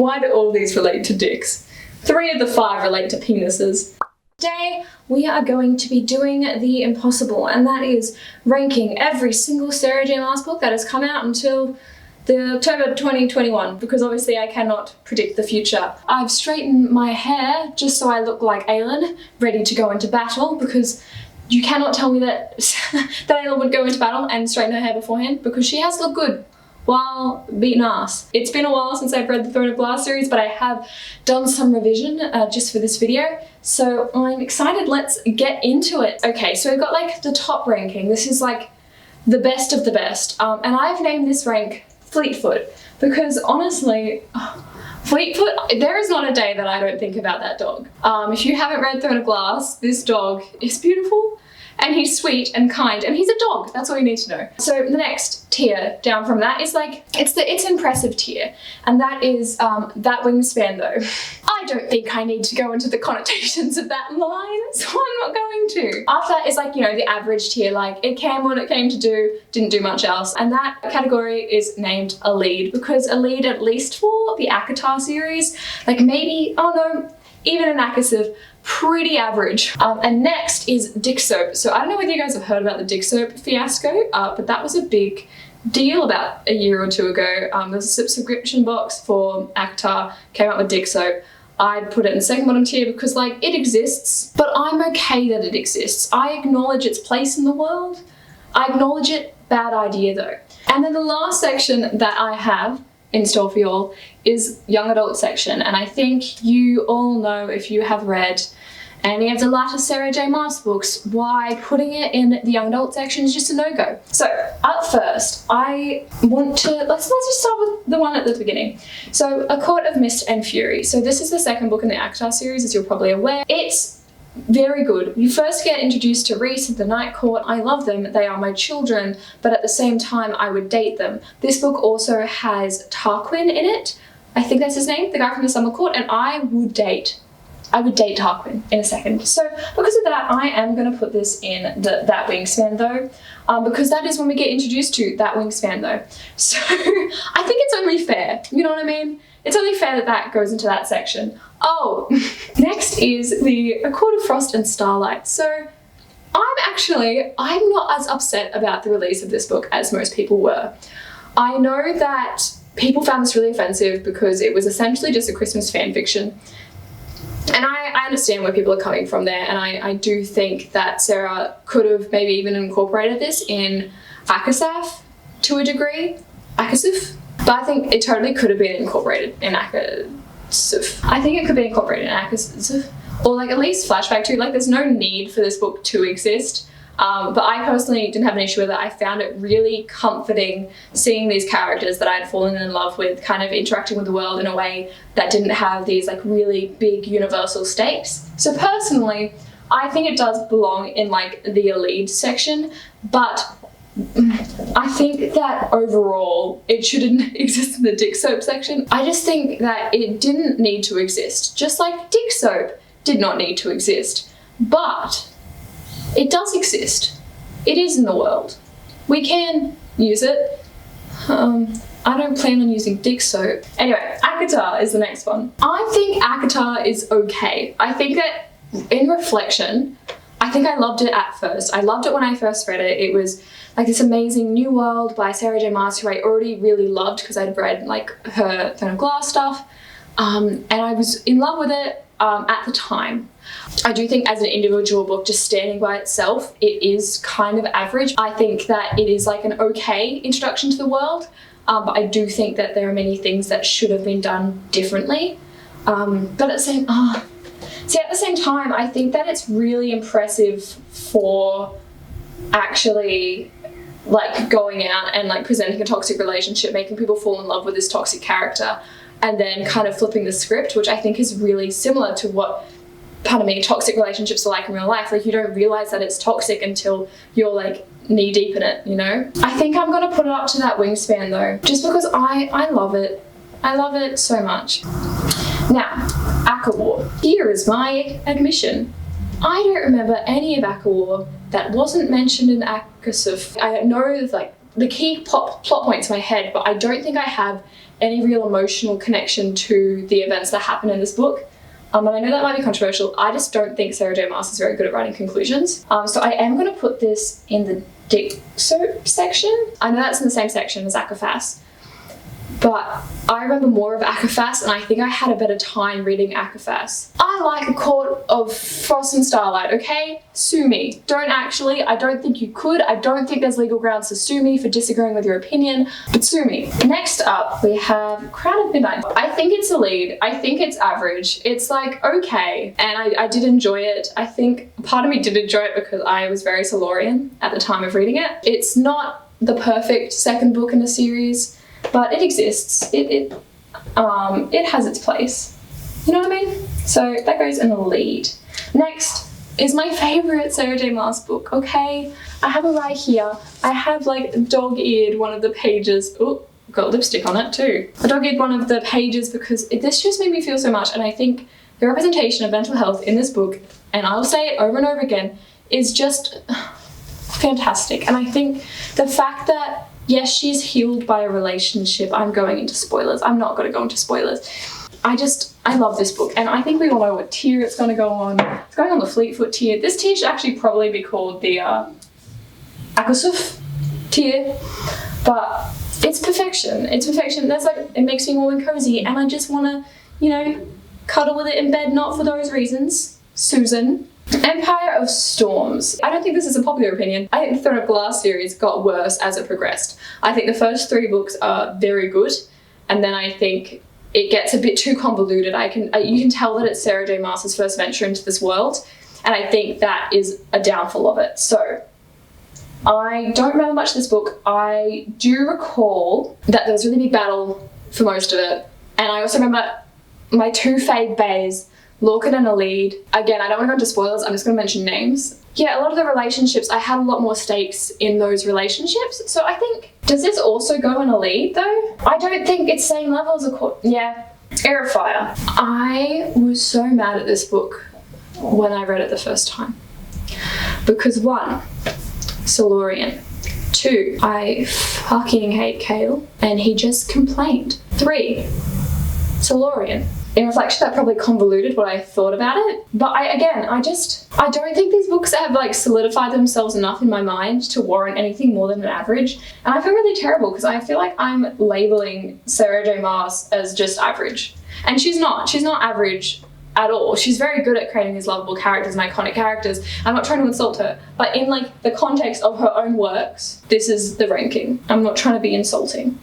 Why do all these relate to dicks? 3 of the 5 relate to penises. Today, we are going to be doing the impossible, and that is ranking every single Sarah J Maas book that has come out until the October 2021, because obviously I cannot predict the future. I've straightened my hair just so I look like Aelin, ready to go into battle, because you cannot tell me that Aelin would go into battle and straighten her hair beforehand, because she has looked good while beating ass. It's been a while since I've read the Throne of Glass series, but I have done some revision just for this video, so I'm excited. Let's get into it. Okay, so we've got like the top ranking. This is like the best of the best, and I've named this rank Fleetfoot, because honestly, Fleetfoot, there is not a day that I don't think about that dog. If you haven't read Throne of Glass, this dog is beautiful, and he's sweet and kind, and he's a dog. That's all you need to know. So the next tier down from that is like, it's impressive tier, and that is that wingspan though. I don't think I need to go into the connotations of that line, so I'm not going to. After that is like, you know, the average tier, like it came what it came to do, didn't do much else, and that category is named a lead, because a lead, at least for the Acotar series, like maybe, oh no, even an Akasiv, pretty average. And next is dick soap. So I don't know whether you guys have heard about the dick soap fiasco, but that was a big deal about a year or 2 ago. There was a subscription box for Acotar, came out with dick soap. I'd put it in the second bottom tier because like it exists, but I'm okay that it exists. I acknowledge its place in the world. I acknowledge it, bad idea though. And then the last section that I have in store for y'all is young adult section, and I think you all know, if you have read any of the latter Sarah J Maas books, why putting it in the young adult section is just a no-go. So up first, I want to, let's just start with the one at the beginning. So A Court of Mist and Fury. So this is the second book in the Acotar series, as you're probably aware. It's very good. You first get introduced to Rhys at the Night Court. I love them, they are my children, but at the same time I would date them. This book also has Tarquin in it. I think that's his name, the guy from the Summer Court, and I would date Tarquin in a second. So because of that, I am going to put this in that wingspan though, because that is when we get introduced to that wingspan though. So I think it's only fair, you know what I mean? It's only fair that that goes into that section. Oh, next is A Court of Frost and Starlight. So I'm not as upset about the release of this book as most people were. I know that people found this really offensive because it was essentially just a Christmas fan fiction. And I understand where people are coming from there, and I do think that Sarah could have maybe even incorporated this in Akasaf to a degree. Akasif? But I think it totally could have been incorporated in Akasif. I think it could be incorporated in Akasif. Or like at least flashback to, like there's no need for this book to exist. But I personally didn't have an issue with it. I found it really comforting seeing these characters that I had fallen in love with kind of interacting with the world in a way that didn't have these like really big universal stakes. So personally, I think it does belong in like the lead section, but I think that overall it shouldn't exist in the dick soap section. I just think that it didn't need to exist, just like dick soap did not need to exist, but it does exist. It is in the world. We can use it. I don't plan on using dick soap. Anyway, Acotar is the next one. I think Acotar is okay. I think that in reflection, I think I loved it at first. I loved it when I first read it. It was like this amazing new world by Sarah J Maas, who I already really loved because I'd read like her Throne of Glass stuff. And I was in love with it at the time. I do think as an individual book, just standing by itself, it is kind of average. I think that it is like an okay introduction to the world, but I do think that there are many things that should have been done differently. But at the same time, I think that it's really impressive for actually like going out and like presenting a toxic relationship, making people fall in love with this toxic character, and then kind of flipping the script, which I think is really similar to what, pardon me, toxic relationships are like in real life. Like you don't realize that it's toxic until you're like knee deep in it, you know? I think I'm gonna put it up to that wingspan though, just because I love it. I love it so much. Now, Aqua. Here is my admission. I don't remember any of Aqua that wasn't mentioned in Akasif. I know like the key plot points in my head, but I don't think I have any real emotional connection to the events that happen in this book. And I know that might be controversial. I just don't think Sarah J Maas is very good at writing conclusions. So I am going to put this in the dick soap section. I know that's in the same section as Aquafas, but I remember more of Aquafas, and I think I had a better time reading Aquafas. I like A Court of Frost and Starlight, okay? Sue me. Don't actually. I don't think you could. I don't think there's legal grounds to sue me for disagreeing with your opinion, but sue me. Next up, we have Crown of Midnight. I think it's a lead. I think it's average. It's like, okay, and I did enjoy it. I think part of me did enjoy it because I was very Solarian at the time of reading it. It's not the perfect second book in the series, but it exists. It has its place. You know what I mean? So that goes in the lead. Next is my favorite Sarah J Maas book, okay? I have it right here. I have like dog-eared one of the pages. Oh, got lipstick on it too. I dog-eared one of the pages because this just made me feel so much, and I think the representation of mental health in this book, and I'll say it over and over again, is just fantastic. And I think the fact that, yes, she's healed by a relationship. I'm going into spoilers. I'm not going to go into spoilers. I love this book, and I think we all know what tier it's going to go on. It's going on the Fleetfoot tier. This tier should actually probably be called the Aquasuf tier, but it's perfection. It's perfection. That's like, it makes me warm and cozy, and I just want to, you know, cuddle with it in bed, not for those reasons. Susan. Empire of Storms. I don't think this is a popular opinion. I think the Throne of Glass series got worse as it progressed. I think the first 3 books are very good, and then I think it gets a bit too convoluted. You can tell that it's Sarah J Maas' first venture into this world, and I think that is a downfall of it. So I don't remember much of this book. I do recall that there was a really big battle for most of it, and I also remember my 2 fave bays, Lorcan and a lead. Again, I don't want to go into spoilers, I'm just going to mention names. Yeah, a lot of the relationships, I had a lot more stakes in those relationships. So I think, does this also go in a lead though? I don't think it's same level as yeah. Heir Fire. I was so mad at this book when I read it the first time. Because 1, Solarian. 2, I fucking hate Kale, and he just complained. 3, Solarian. In reflection, that probably convoluted what I thought about it. But I don't think these books have like solidified themselves enough in my mind to warrant anything more than an average. And I feel really terrible because I feel like I'm labeling Sarah J Maas as just average. And she's not average at all. She's very good at creating these lovable characters and iconic characters. I'm not trying to insult her, but in like the context of her own works, this is the ranking. I'm not trying to be insulting.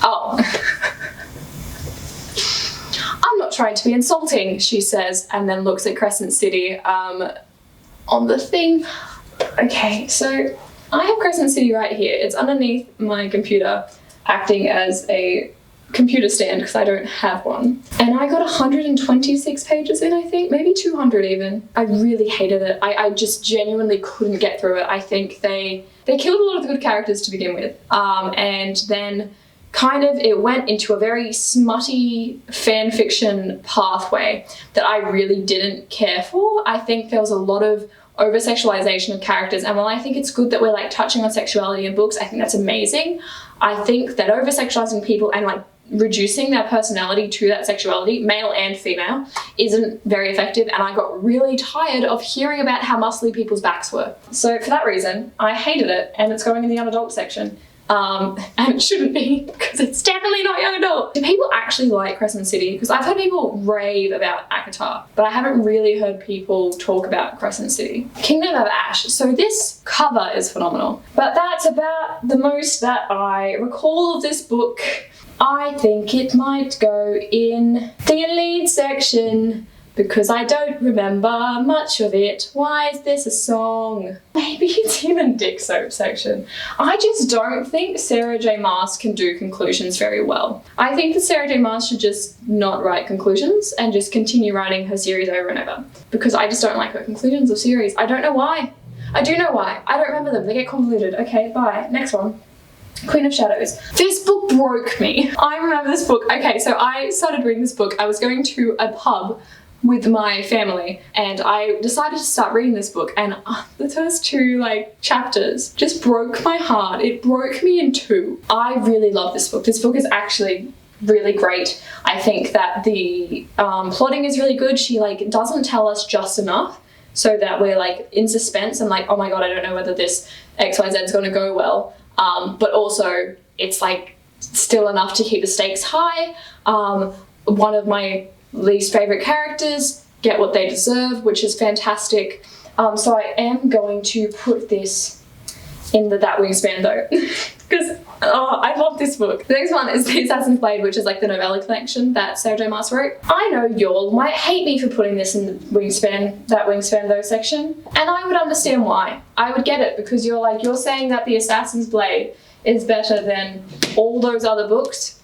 Oh. I'm not trying to be insulting, she says, and then looks at Crescent City on the thing. Okay, so I have Crescent City right here. It's underneath my computer, acting as a computer stand because I don't have one. And I got 126 pages in, I think, maybe 200 even. I really hated it. I just genuinely couldn't get through it. I think they killed a lot of the good characters to begin with, and then kind of it went into a very smutty fan fiction pathway that I really didn't care for. I think there was a lot of over-sexualization of characters, and while I think it's good that we're like touching on sexuality in books, I think that's amazing. I think that over-sexualizing people and like reducing their personality to that sexuality, male and female, isn't very effective, and I got really tired of hearing about how muscly people's backs were. So for that reason, I hated it, and it's going in the young adult section. And it shouldn't be, because it's definitely not young adult. Do people actually like Crescent City? Because I've heard people rave about acotar, but I haven't really heard people talk about Crescent City. Kingdom of Ash. So this cover is phenomenal, but that's about the most that I recall of this book. I think it might go in the lead section because I don't remember much of it. Why is this a song? Maybe it's in the dick soap section. I just don't think Sarah J Maas can do conclusions very well. I think that Sarah J Maas should just not write conclusions and just continue writing her series over and over, because I just don't like her conclusions of series. I don't know why. I do know why. I don't remember them. They get convoluted. Okay, bye. Next one. Queen of Shadows. This book broke me. I remember this book. Okay, so I started reading this book. I was going to a pub with my family, and I decided to start reading this book, and the first 2 chapters just broke my heart. It broke me in 2. I really love this book. This book is actually really great. I think that the plotting is really good. She like doesn't tell us just enough so that we're like in suspense and like, oh my god, I don't know whether this XYZ is going to go well. But also it's like still enough to keep the stakes high. One of my least favorite characters get what they deserve, which is fantastic. So I am going to put this in the That Wingspan though, because I love this book. The next one is The Assassin's Blade, which is like the novella collection that Sarah J Maas wrote. I know y'all might hate me for putting this in the That Wingspan though section, and I would understand why. I would get it, because you're saying that The Assassin's Blade is better than all those other books.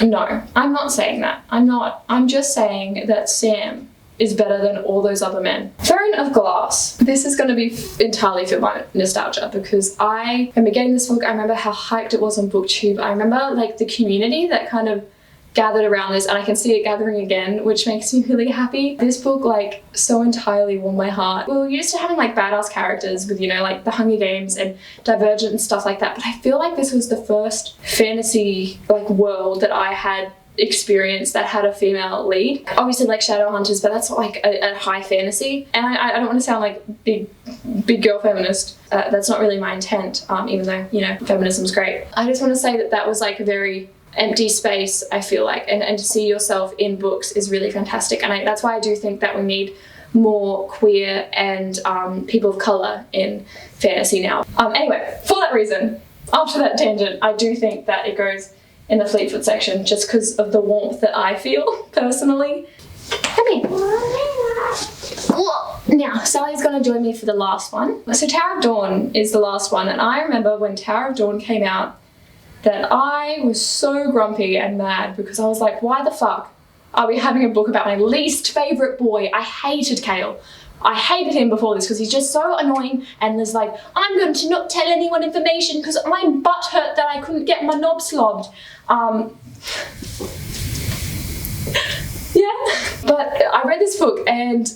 No, I'm not saying that. I'm not. I'm just saying that Sam is better than all those other men. Throne of Glass. This is going to be entirely for my nostalgia, because I remember getting this book. I remember how hyped it was on BookTube. I remember like the community that kind of gathered around this, and I can see it gathering again, which makes me really happy. This book like so entirely warmed my heart. We were used to having like badass characters with, you know, like the Hunger Games and Divergent and stuff like that, but I feel like this was the first fantasy like world that I had experience that had a female lead. Obviously like Shadowhunters, but that's like a high fantasy, and I don't want to sound like big girl feminist. That's not really my intent, even though, you know, feminism's great. I just want to say that that was like a very empty space, I feel like, and to see yourself in books is really fantastic, and that's why I do think that we need more queer and people of colour in fantasy now. Anyway, for that reason, after that tangent, I do think that it goes in the Fleetfoot section just because of the warmth that I feel personally. Come here. Now, Sally's going to join me for the last one. So Tower of Dawn is the last one, and I remember when Tower of Dawn came out that I was so grumpy and mad, because I was like, why the fuck are we having a book about my least favourite boy? I hated Cale. I hated him before this because he's just so annoying, and there's like, I'm going to not tell anyone information because I'm butthurt that I couldn't get my knob slobbed. Yeah, but I read this book and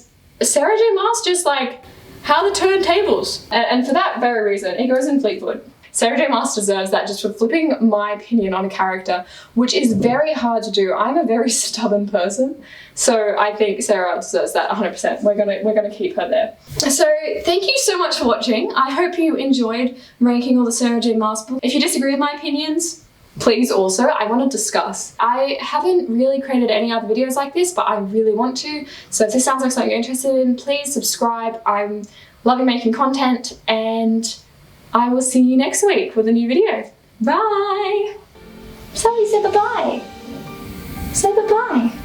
Sarah J Maas just like, how the turntables. And for that very reason, it goes in Fleetwood. Sarah J Maas deserves that just for flipping my opinion on a character, which is very hard to do. I'm a very stubborn person, so I think Sarah deserves that 100%. We're gonna keep her there. So thank you so much for watching. I hope you enjoyed ranking all the Sarah J Maas books. If you disagree with my opinions, please also, I want to discuss. I haven't really created any other videos like this, but I really want to. So if this sounds like something you're interested in, please subscribe. I'm loving making content, and I will see you next week with a new video. Bye! Sally said bye-bye. Say bye-bye.